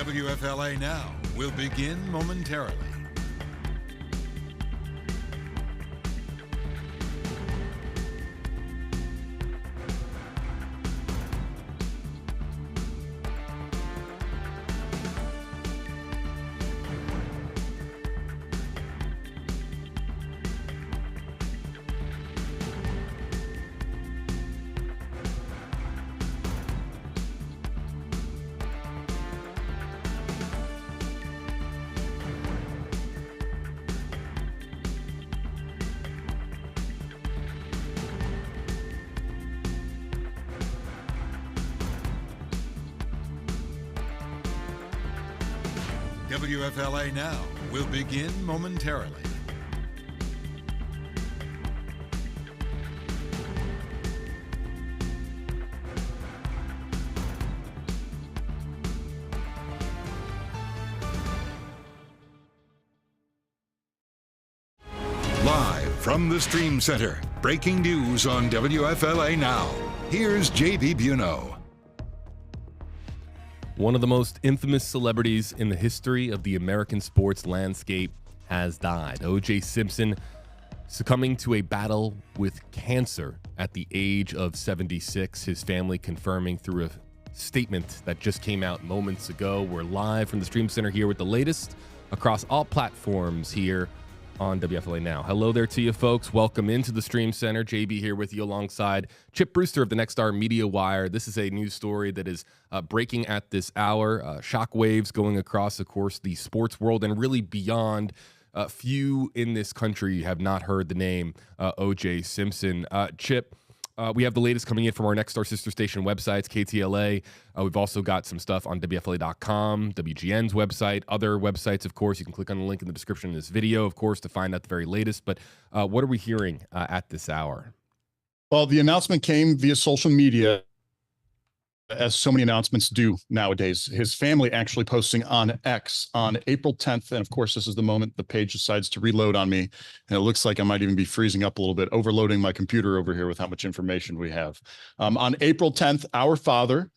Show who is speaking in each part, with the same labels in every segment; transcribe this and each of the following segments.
Speaker 1: WFLA Now will begin momentarily. WFLA Now will begin momentarily. Live from the Stream Center, breaking news on WFLA Now. Here's JB Biunno.
Speaker 2: One of the most infamous celebrities in the history of the American sports landscape has died. O.J. Simpson succumbing to a battle with cancer at the age of 76. His family confirming through a statement that just came out moments ago. We're live from the Stream Center here with the latest across all platforms here on WFLA Now. Hello there to you folks. Welcome into the Stream Center. JB here with you alongside Chip Brewster of the Next Star Media Wire. This is a news story that is breaking at this hour. Shockwaves going across, of course, the sports world and really beyond. Few in this country have not heard the name O.J. Simpson. Chip, we have the latest coming in from our Next Star sister station websites, KTLA. We've also got some stuff on WFLA.com, WGN's website, other websites, of course. You can click on the link in the description of this video, of course, to find out the very latest. But what are we hearing at this hour?
Speaker 3: Well, the announcement came via social media, as so many announcements do nowadays. His family actually posting on X on April 10th. And of course, this is the moment the page decides to reload on me. And it looks like I might even be freezing up a little bit, overloading my computer over here with how much information we have. On April 10th, our father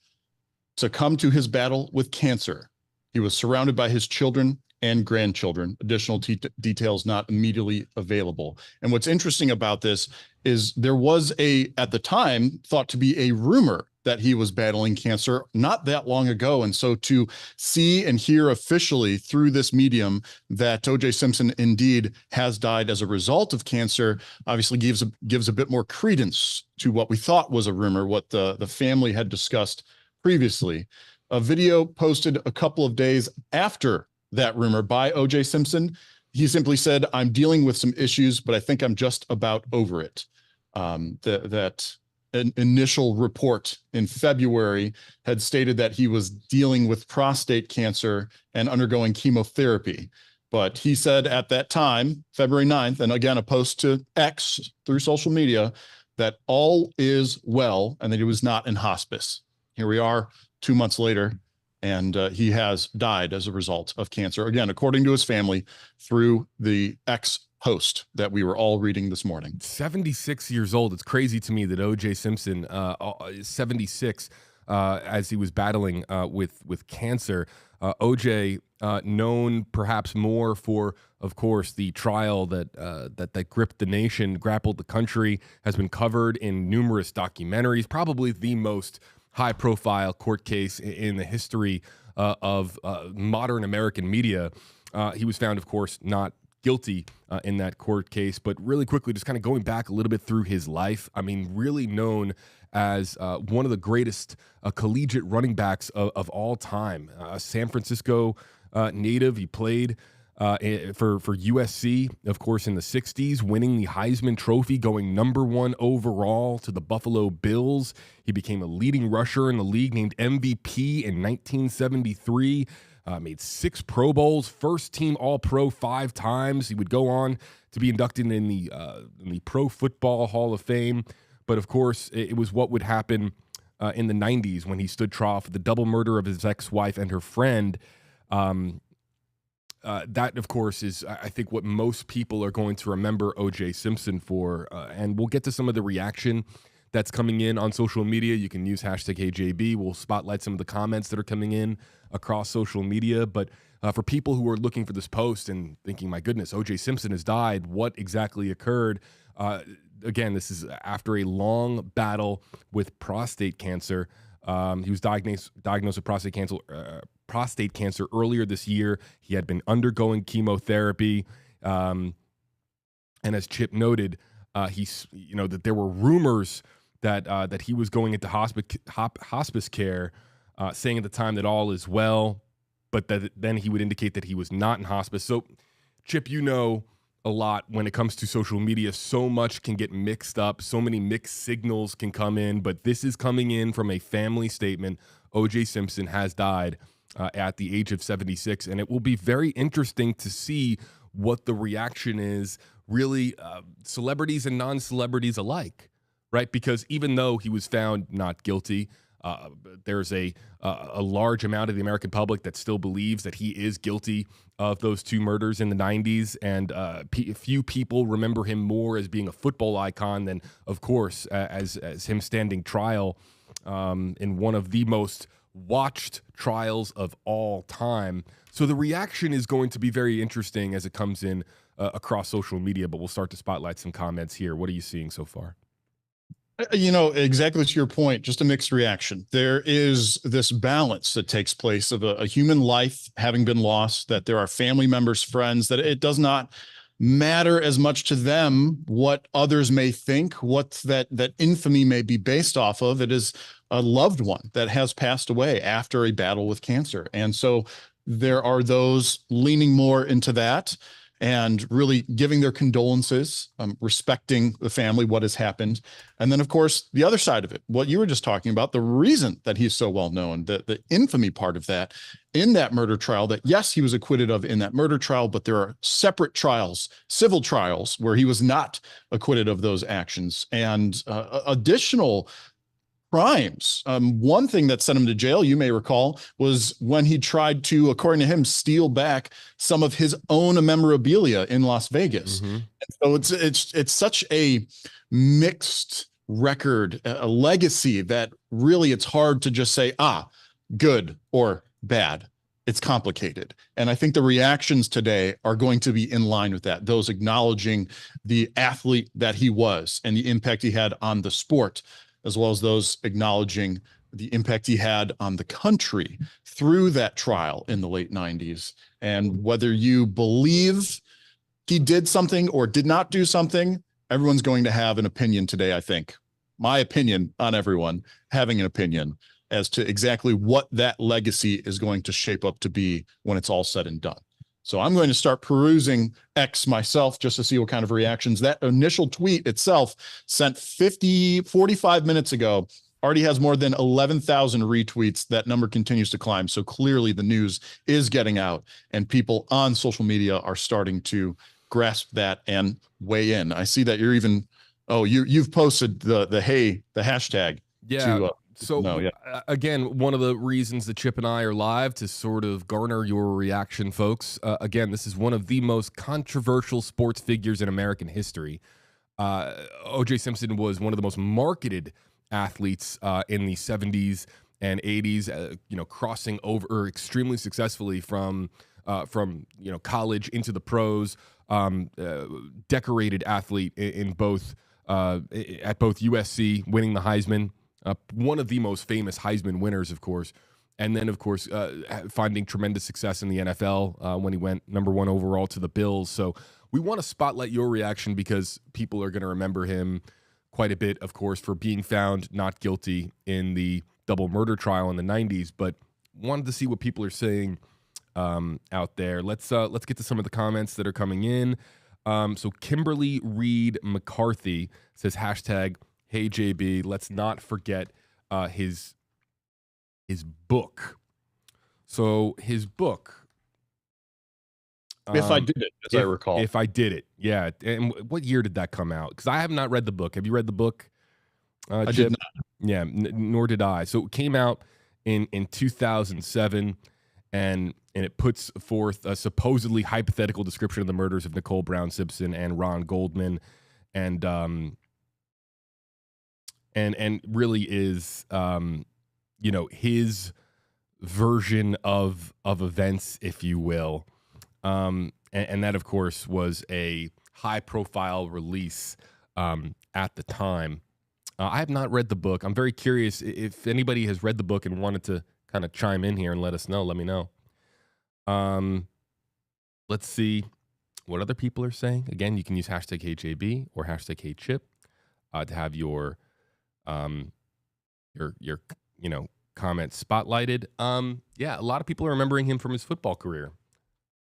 Speaker 3: succumbed to his battle with cancer. He was surrounded by his children and grandchildren. Additional details not immediately available. And what's interesting about this is there was at the time, thought to be a rumor that he was battling cancer not that long ago. And so to see and hear officially through this medium that O.J. Simpson indeed has died as a result of cancer obviously gives a bit more credence to what we thought was a rumor, what the family had discussed previously. A video posted a couple of days after that rumor by O.J. Simpson. He simply said, "I'm dealing with some issues, but I think I'm just about over it." An initial report in February had stated that he was dealing with prostate cancer and undergoing chemotherapy. But he said at that time, February 9th, and again, a post to X through social media, that all is well and that he was not in hospice. Here we are 2 months later, and he has died as a result of cancer. Again, according to his family, through the X post that we were all reading this morning.
Speaker 2: 76 years old. It's crazy to me that O.J. Simpson is 76 as he was battling with cancer. O.J. known perhaps more for, of course, the trial that gripped the nation, grappled the country, has been covered in numerous documentaries, probably the most high-profile court case in the history of modern American media. He was found, of course, not guilty in that court case, but really quickly, just kind of going back a little bit through his life. I mean, really known as one of the greatest collegiate running backs of all time. San Francisco native. He played for USC, of course, in the 60s, winning the Heisman Trophy, going #1 overall to the Buffalo Bills. He became a leading rusher in the league, named MVP in 1973. Made 6 Pro Bowls, first team All-Pro 5 times. He would go on to be inducted in the Pro Football Hall of Fame. But of course, it was what would happen in the 90s when he stood trial for the double murder of his ex-wife and her friend. That, of course, is, I think, what most people are going to remember O.J. Simpson for. And we'll get to some of the reaction that's coming in on social media. You can use hashtag HeyJB. We'll spotlight some of the comments that are coming in across social media. But for people who are looking for this post and thinking, my goodness, O.J. Simpson has died, what exactly occurred? Again, this is after a long battle with prostate cancer. He was diagnosed with prostate cancer earlier this year. He had been undergoing chemotherapy. And as Chip noted, that there were rumors that he was going into hospice care, saying at the time that all is well, but that then he would indicate that he was not in hospice. So, Chip, you know a lot when it comes to social media. So much can get mixed up. So many mixed signals can come in, but this is coming in from a family statement. O.J. Simpson has died at the age of 76, and it will be very interesting to see what the reaction is, really, celebrities and non-celebrities alike, right? Because even though he was found not guilty, there's a large amount of the American public that still believes that he is guilty of those two murders in the 90s, and few people remember him more as being a football icon than, of course, as him standing trial in one of the most watched trials of all time. So the reaction is going to be very interesting as it comes in across social media, but we'll start to spotlight some comments here. What are you seeing so far?
Speaker 3: Exactly to your point, just a mixed reaction. There is this balance that takes place of a human life having been lost, that there are family members, friends, that it does not matter as much to them what others may think, what that infamy may be based off of. It is a loved one that has passed away after a battle with cancer. And so there are those leaning more into that and really giving their condolences, respecting the family, what has happened. And then, of course, the other side of it, what you were just talking about, the reason that he's so well known, the infamy part of that in that murder trial, that yes, he was acquitted of in that murder trial, but there are separate trials, civil trials, where he was not acquitted of those actions, and additional crimes. One thing that sent him to jail, you may recall, was when he tried to, according to him, steal back some of his own memorabilia in Las Vegas. Mm-hmm. And so it's such a mixed record, a legacy, that really it's hard to just say, good or bad. It's complicated. And I think the reactions today are going to be in line with that, those acknowledging the athlete that he was and the impact he had on the sport, as well as those acknowledging the impact he had on the country through that trial in the late 90s. And whether you believe he did something or did not do something, everyone's going to have an opinion today, I think. My opinion on everyone having an opinion as to exactly what that legacy is going to shape up to be when it's all said and done. So I'm going to start perusing X myself just to see what kind of reactions. That initial tweet itself, sent 45 minutes ago, already has more than 11,000 retweets. That number continues to climb. So clearly the news is getting out, and people on social media are starting to grasp that and weigh in. I see that you're even, you've posted the hashtag.
Speaker 2: Yeah. Again, one of the reasons that Chip and I are live to sort of garner your reaction, folks. Again, this is one of the most controversial sports figures in American history. O.J. Simpson was one of the most marketed athletes in the 70s and 80s, crossing over extremely successfully from college into the pros. Decorated athlete in both at both USC, winning the Heisman. One of the most famous Heisman winners, of course. And then, of course, finding tremendous success in the NFL when he went number 1 overall to the Bills. So we want to spotlight your reaction because people are going to remember him quite a bit, of course, for being found not guilty in the double murder trial in the 90s. But wanted to see what people are saying out there. Let's get to some of the comments that are coming in. So Kimberly Reed McCarthy says hashtag Hey JB, let's not forget his book. So his book.
Speaker 3: If I Did It, as I recall.
Speaker 2: If I Did It, yeah. And what year did that come out? Because I have not read the book. Have you read the book?
Speaker 3: I did not.
Speaker 2: Yeah, nor did I. So it came out in 2007, and it puts forth a supposedly hypothetical description of the murders of Nicole Brown Simpson and Ron Goldman. And and really is, his version of events, if you will. And that, of course, was a high-profile release at the time. I have not read the book. I'm very curious if anybody has read the book and wanted to kind of chime in here and let us know. Let me know. Let's see what other people are saying. Again, you can use hashtag HeyJB or hashtag HeyChip to have your comments spotlighted. Yeah, a lot of people are remembering him from his football career.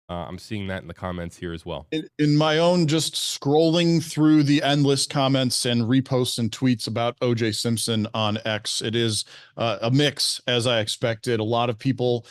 Speaker 2: I'm seeing that in the comments here as well.
Speaker 3: In my own, just scrolling through the endless comments and reposts and tweets about O.J. Simpson on X, it is a mix, as I expected. A lot of people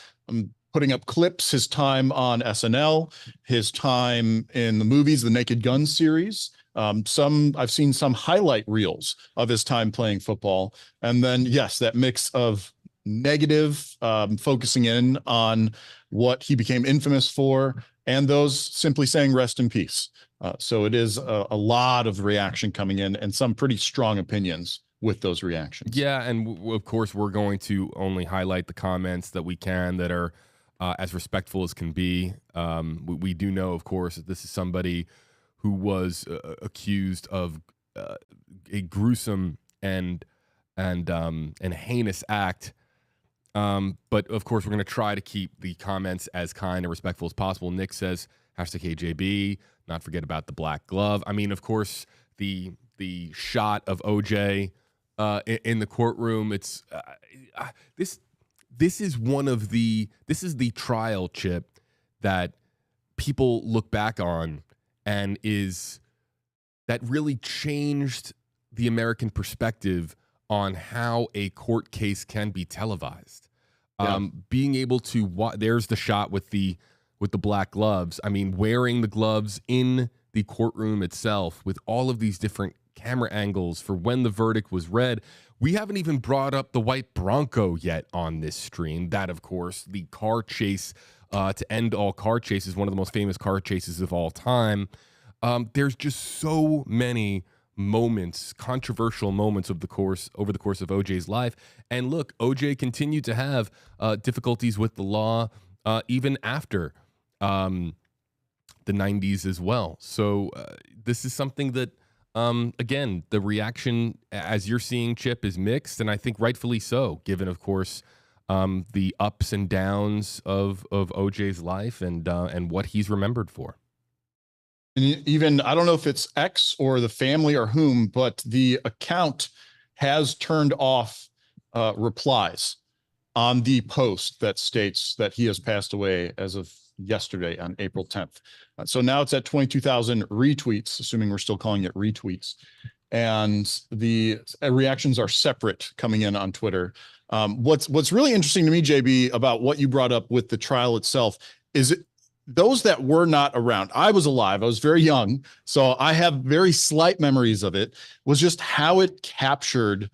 Speaker 3: putting up clips, his time on SNL, his time in the movies, the Naked Gun series. I've seen some highlight reels of his time playing football. And then, yes, that mix of negative, focusing in on what he became infamous for, and those simply saying rest in peace. So it is a lot of reaction coming in, and some pretty strong opinions with those reactions.
Speaker 2: Yeah, and of course, we're going to only highlight the comments that we can that are as respectful as can be. We do know, of course, that this is somebody who was accused of a gruesome and heinous act. But of course, we're going to try to keep the comments as kind and respectful as possible. Nick says, hashtag HJB, not forget about the black glove. I mean, of course, the shot of OJ in the courtroom, it's this is the trial, Chip, that people look back on and that really changed the American perspective on how a court case can be televised. Yeah. Being able to there's the shot with the black gloves. I mean, wearing the gloves in the courtroom itself with all of these different camera angles for when the verdict was read. We haven't even brought up the white Bronco yet on this stream. That, of course, the car chase to end all car chases, one of the most famous car chases of all time. There's just so many moments, controversial moments over the course of OJ's life. And look, OJ continued to have difficulties with the law even after the 90s as well. So this is something that, again, the reaction, as you're seeing, Chip, is mixed, and I think rightfully so, given, of course, the ups and downs of OJ's life and what he's remembered for.
Speaker 3: And even, I don't know if it's X or the family or whom, but the account has turned off replies on the post that states that he has passed away as of yesterday on April 10th. So now it's at 22,000 retweets, assuming we're still calling it retweets. And the reactions are separate coming in on Twitter. What's really interesting to me, JB, about what you brought up with the trial itself is those that were not around. I was alive. I was very young, so I have very slight memories of it, was just how it captured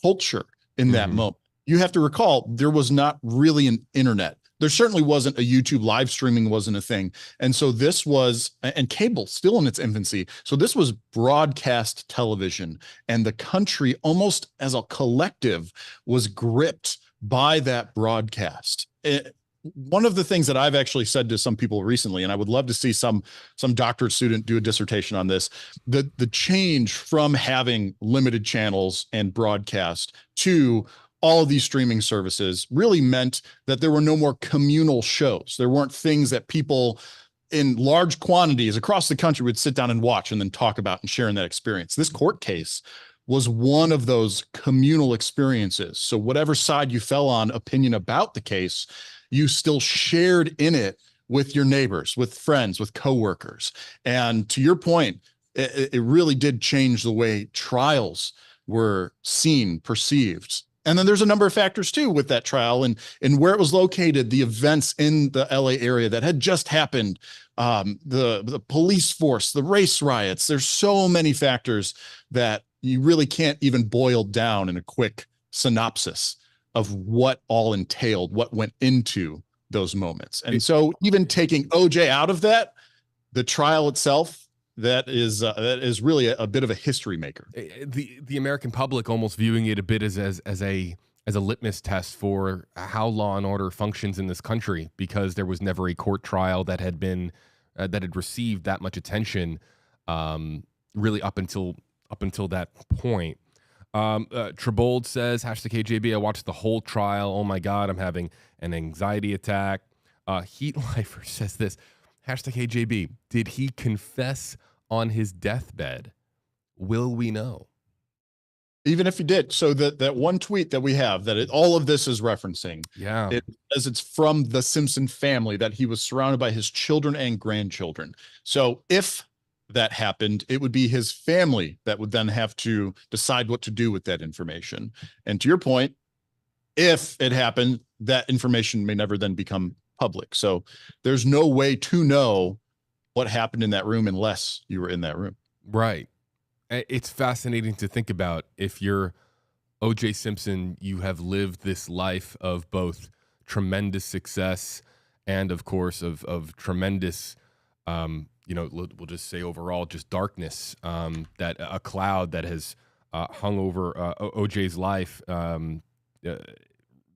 Speaker 3: culture in that moment. You have to recall, there was not really an internet. There certainly wasn't a YouTube live streaming, wasn't a thing. And so this was, and cable still in its infancy. So this was broadcast television, and the country almost as a collective was gripped by that broadcast. One of the things that I've actually said to some people recently, and I would love to see some doctorate student do a dissertation on this, the change from having limited channels and broadcast to all of these streaming services really meant that there were no more communal shows. There weren't things that people in large quantities across the country would sit down and watch and then talk about and share in that experience. This court case was one of those communal experiences. So whatever side you fell on opinion about the case, you still shared in it with your neighbors, with friends, with coworkers. And to your point, it really did change the way trials were seen, perceived. And then there's a number of factors too with that trial and where it was located, the events in the LA area that had just happened, the police force, the race riots. There's so many factors that you really can't even boil down in a quick synopsis of what all entailed, what went into those moments. And so even taking OJ out of that, the trial itself that is really a bit of a history maker.
Speaker 2: The American public almost viewing it a bit as a litmus test for how law and order functions in this country, because there was never a court trial that had been that had received that much attention, really up until that point. Trebold says, hashtag KJB, I watched the whole trial. Oh my God, I'm having an anxiety attack. Heat Lifer says this, hashtag KJB, did he confess on his deathbed? Will we know?
Speaker 3: Even if he did. So that one tweet that we have that all of this is referencing,
Speaker 2: Yeah,
Speaker 3: it says it's from the Simpson family, that he was surrounded by his children and grandchildren. So if that happened, it would be his family that would then have to decide what to do with that information. And to your point, if it happened, that information may never then become public. So there's no way to know what happened in that room unless you were in that room.
Speaker 2: right. It's fascinating to think about. If you're O.J. Simpson, you have lived this life of both tremendous success and, of course, of tremendous, we'll just say overall, just darkness, that a cloud that has hung over O.J.'s life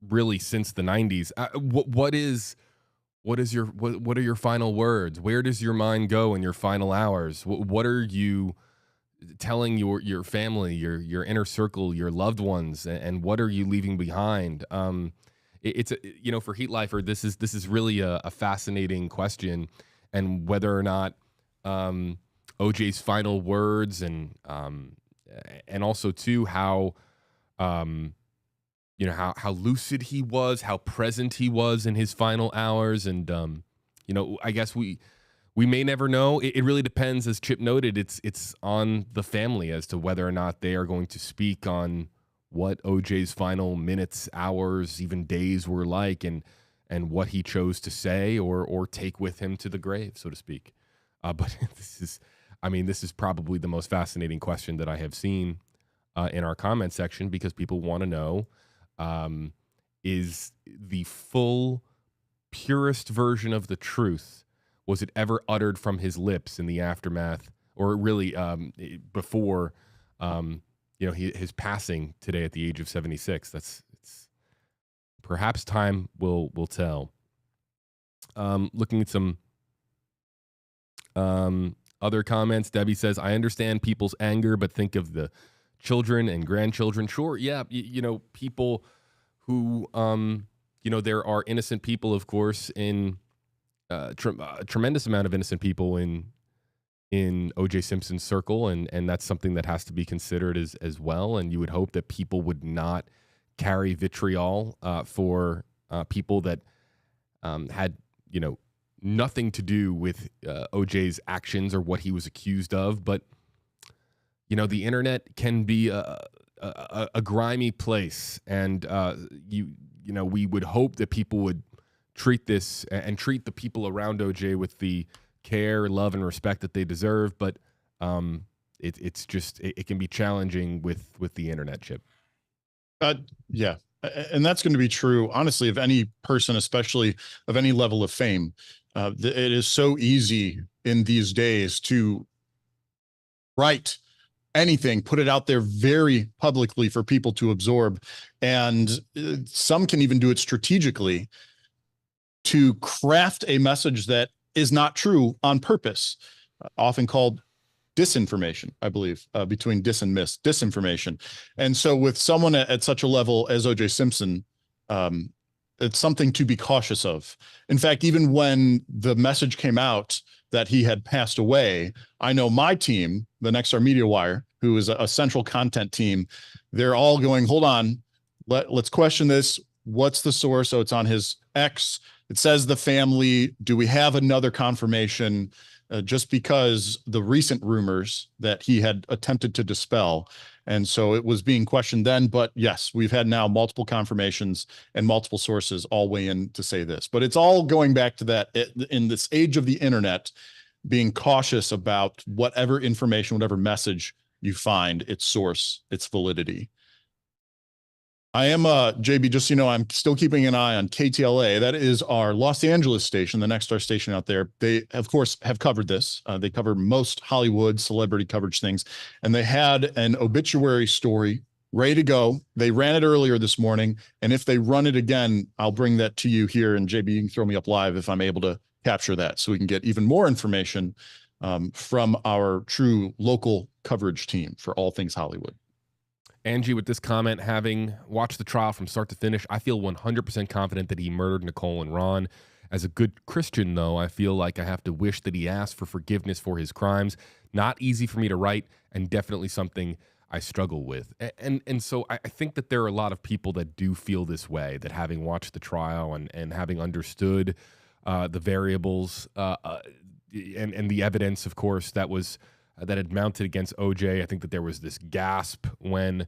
Speaker 2: really since the 90s. What are your final words? Where does your mind go in your final hours? What are you telling your family, your inner circle, your loved ones, and what are you leaving behind? It's for Heat Lifer, this is really a fascinating question, and whether or not OJ's final words and also too how how lucid he was, how present he was in his final hours, and I guess we may never know. It really depends, as Chip noted. It's on the family as to whether or not they are going to speak on what OJ's final minutes, hours, even days were like, and what he chose to say or take with him to the grave, so to speak. But this is probably the most fascinating question that I have seen in our comment section, because people want to know, is the full, purest version of the truth, was it ever uttered from his lips in the aftermath, or really before his passing today at the age of 76? Perhaps time will tell. Looking at some other comments, Debbie says, I understand people's anger, but think of the children and grandchildren. Sure, yeah, people who there are innocent people, of course, in a tremendous amount of innocent people in O.J. Simpson's circle, and that's something that has to be considered as well. And you would hope that people would not carry vitriol for people that had nothing to do with O.J.'s actions or what he was accused of. But the internet can be a grimy place, and we would hope that people would treat this and treat the people around OJ with the care, love, and respect that they deserve. But it can be challenging with the internet, Chip.
Speaker 3: Yeah. And that's going to be true, honestly, of any person, especially of any level of fame. It is so easy in these days to write anything, put it out there very publicly for people to absorb. And some can even do it strategically to craft a message that is not true on purpose, often called disinformation, I believe, between dis and miss, disinformation. And so with someone at such a level as O.J. Simpson, it's something to be cautious of. In fact, even when the message came out that he had passed away, I know my team, the Nexstar Media Wire, who is a central content team, they're all going, hold on, let's question this. What's the source? Oh, it's on his X. It says the family. Do we have another confirmation? Just because the recent rumors that he had attempted to dispel. And so it was being questioned then. But yes, we've had now multiple confirmations and multiple sources all weigh in to say this. But it's all going back to that, in this age of the internet, being cautious about whatever information, whatever message you find, its source, its validity. I am, JB, just so you know, I'm still keeping an eye on KTLA. That is our Los Angeles station, the next star station out there. They, of course, have covered this. They cover most Hollywood celebrity coverage things. And they had an obituary story ready to go. They ran it earlier this morning. And if they run it again, I'll bring that to you here. And JB, you can throw me up live if I'm able to capture that so we can get even more information from our true local coverage team for all things Hollywood.
Speaker 2: Angie, with this comment, having watched the trial from start to finish, I feel 100% confident that he murdered Nicole and Ron. As a good Christian, though, I feel like I have to wish that he asked for forgiveness for his crimes. Not easy for me to write, and definitely something I struggle with. And so I think that there are a lot of people that do feel this way, that having watched the trial and having understood the variables and the evidence, of course, that had mounted against OJ. I think that there was this gasp when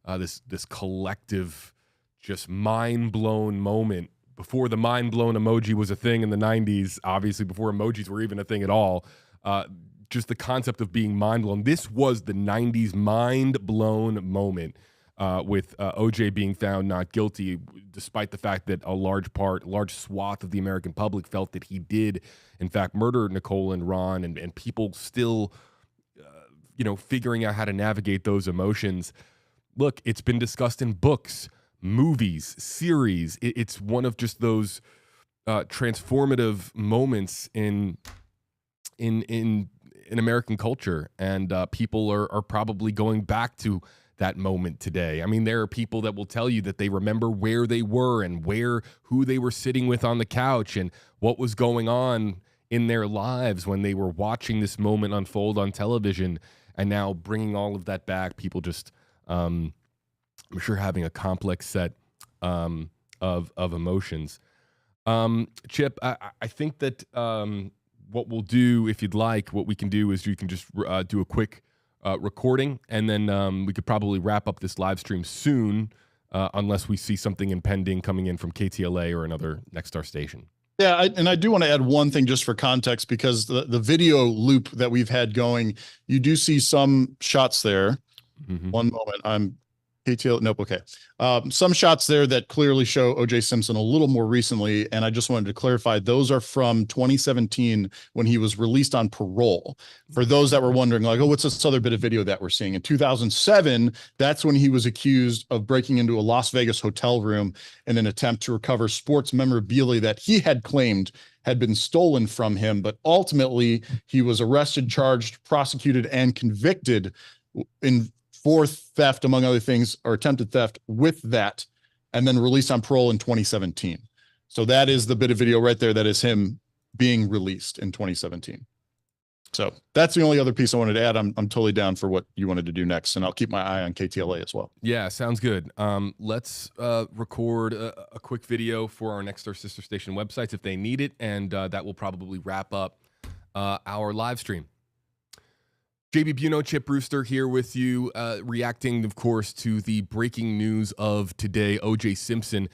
Speaker 2: this collective, just mind-blown moment before the mind-blown emoji was a thing in the 90s, obviously before emojis were even a thing at all. Just the concept of being mind-blown. This was the 90s mind-blown moment with OJ being found not guilty, despite the fact that a large swath of the American public felt that he did, in fact, murder Nicole and Ron, and people still figuring out how to navigate those emotions. Look, it's been discussed in books, movies, series. It's one of just those transformative moments in American culture, and people are probably going back to that moment today. I mean, there are people that will tell you that they remember where they were and who they were sitting with on the couch and what was going on in their lives when they were watching this moment unfold on television. And now bringing all of that back, people just, I'm sure, having a complex set of emotions. Chip, I think that what we'll do, if you'd like, what we can do is you can just do a quick recording, and then we could probably wrap up this live stream soon, unless we see something impending coming in from KTLA or another Next Star station.
Speaker 3: Yeah, and I do want to add one thing just for context, because the video loop that we've had going, you do see some shots there. Mm-hmm. One moment, I'm KTL. Nope. Okay. Some shots there that clearly show O.J. Simpson a little more recently, and I just wanted to clarify those are from 2017 when he was released on parole. For those that were wondering, like, oh, what's this other bit of video that we're seeing? In 2007, that's when he was accused of breaking into a Las Vegas hotel room in an attempt to recover sports memorabilia that he had claimed had been stolen from him. But ultimately, he was arrested, charged, prosecuted, and convicted for theft, among other things, or attempted theft with that, and then released on parole in 2017. So that is the bit of video right there. That is him being released in 2017. So that's the only other piece I wanted to add. I'm totally down for what you wanted to do next, and I'll keep my eye on KTLA as well.
Speaker 2: Yeah, sounds good. Let's record a quick video for our Next Star sister station websites if they need it, and that will probably wrap up our live stream. JB Biunno, Chip Brewster here with you, reacting, of course, to the breaking news of today. O.J. Simpson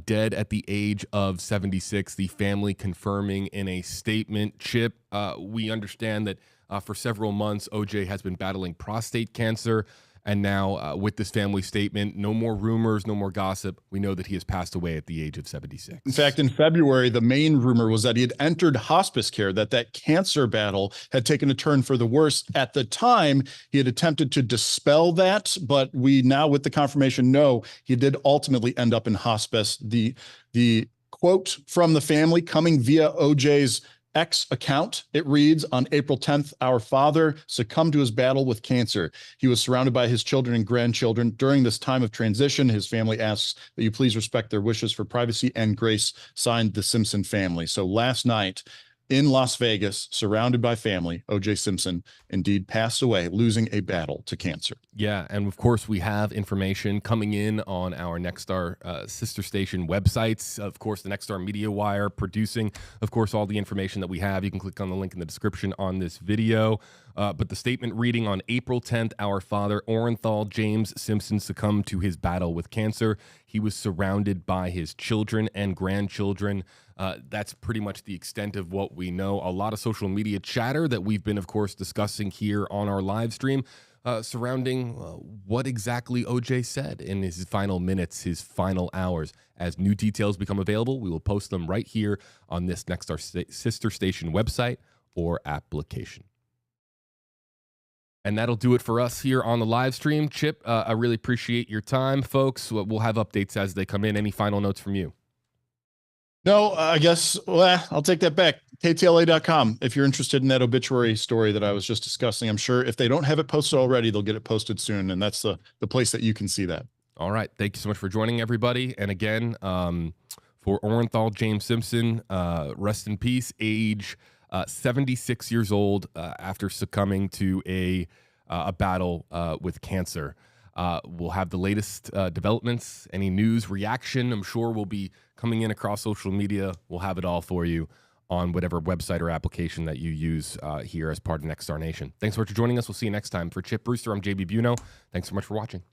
Speaker 2: dead at the age of 76. The family confirming in a statement. Chip, we understand that for several months, O.J. has been battling prostate cancer. And now with this family statement, no more rumors, no more gossip. We know that he has passed away at the age of 76.
Speaker 3: In fact, in February, the main rumor was that he had entered hospice care, that cancer battle had taken a turn for the worse. At the time, he had attempted to dispel that, but we now, with the confirmation, know he did ultimately end up in hospice. The quote from the family coming via OJ's X account, it reads, on April 10th, our father succumbed to his battle with cancer. He was surrounded by his children and grandchildren. During this time of transition, his family asks that you please respect their wishes for privacy and grace, signed the Simpson family. So last night in Las Vegas, surrounded by family, O.J. Simpson indeed passed away, losing a battle to cancer.
Speaker 2: Yeah, and of course, we have information coming in on our Next Star sister station websites. Of course, the Next Star Media Wire producing, of course, all the information that we have. You can click on the link in the description on this video. But the statement reading, on April 10th, our father, Orenthal James Simpson, succumbed to his battle with cancer. He was surrounded by his children and grandchildren. That's pretty much the extent of what we know. A lot of social media chatter that we've been, of course, discussing here on our live stream. surrounding what exactly OJ said in his final minutes, his final hours. As new details become available, we will post them right here on this Nexstar sister station website or application. And that'll do it for us here on the live stream. Chip, I really appreciate your time, folks. We'll have updates as they come in. Any final notes from you?
Speaker 3: No, I guess, well, I'll take that back. KTLA.com. If you're interested in that obituary story that I was just discussing, I'm sure if they don't have it posted already, they'll get it posted soon. And that's the place that you can see that. All
Speaker 2: right. Thank you so much for joining, everybody. And again, for Orenthal James Simpson, rest in peace, age 76 years old after succumbing to a battle with cancer. We'll have the latest developments, any news, reaction. I'm sure will be coming in across social media. We'll have it all for you on whatever website or application that you use here as part of Nexstar Nation. Thanks so much for joining us. We'll see you next time. For Chip Brewster, I'm JB Biunno. Thanks so much for watching.